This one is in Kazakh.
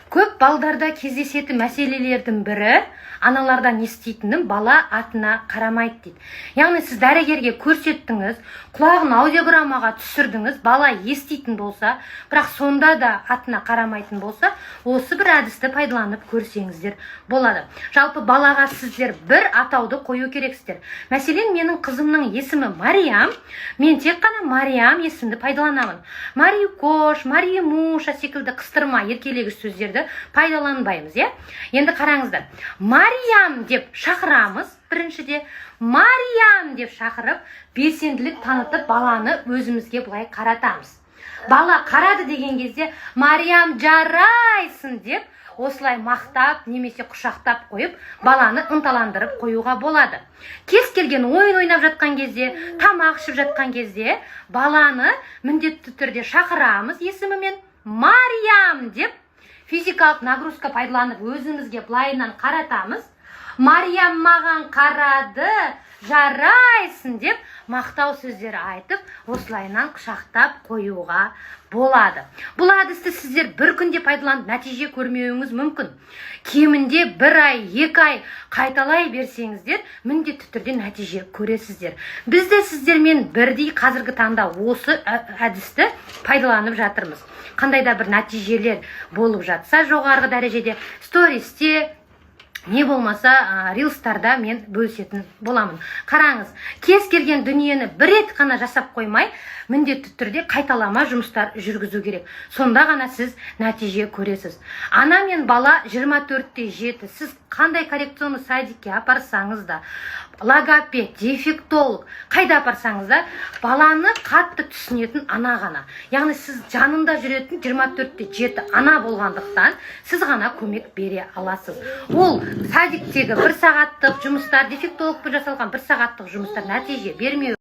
Көп балдарда кездесетін мәселелердің бірі аналардан еститінім бала атына қарамайды дейді. Яғни сіз дәрігерге көрсеттіңіз, құлағын аудиограммаға түсірдіңіз, бала еститін болса, бірақ сонда да атына қарамайтын болса, осы бір әдісті пайдаланып көрсеңіздер болады. Жалпы балаға сіздер бір атауды қою керексіздер. Мәселен, менің қызымның есімі Мариям, мен тек қана Мариям есімді пайдаланамын. Марикош, Маримуша секілді қыстырма, еркелегіш сөздерді пайдаланбаймыз, иә? Енді қараңыздар. Мариям деп шақырамыз, біріншіде. Мариям деп шақырып, белсенділік танытып, баланы өзімізге былай қаратамыз. Бала қарады деген кезде, Мариям жарайсың деп, осылай мақтап, немесе құшақтап қойып, баланы ынталандырып қоюға болады. Кез келген ойын ойнап жатқан кезде, тамақ ішіп жатқан кезде, баланы міндетті түрде шақырамыз есімімен. Мариям деп физикалық нагрузка пайдаланып өзімізге былайынан қаратамыз. Мариям маған қарады, жарайсың деп мақтау сөздері айтып, осылайынан құшақтап қоюға болады. Бұл әдісті сіздер бір күнде пайдаланып нәтиже көрмеуіңіз мүмкін. Кемінде 1 ай, 2 ай қайталай берсеңіздер, міндетті түрде нәтиже көресіздер. Біз де сіздермен бірдей қазіргі таңда осы әдісті пайдаланып жатырмыз. Қандай да бір нәтижелер болып жатса, жоғарғы дәрежеде стористе, не болмаса рилстарда мен бөлісетін боламын. Қараңыз, кез келген дүниені бір рет қана жасап қоймай, міндетті түрде қайталама жұмыстар жүргізу керек. Сонда ғана сіз нәтиже көресіз. Ана мен бала 24/7. Сіз қандай коррекционный садикке апарсаңыз да, логопед, дефектолог, қайда апарсаңыз да, баланы қатты түсінетін ана ғана. Яғни сіз жанында жүретін 24/7 ана болғандықтан, сіз ғана көмек бере аласыз. Ол садиктегі 1 сағаттық жұмыстар, дефектологпен жасалған 1 сағаттық жұмыстар нәтиже бермеу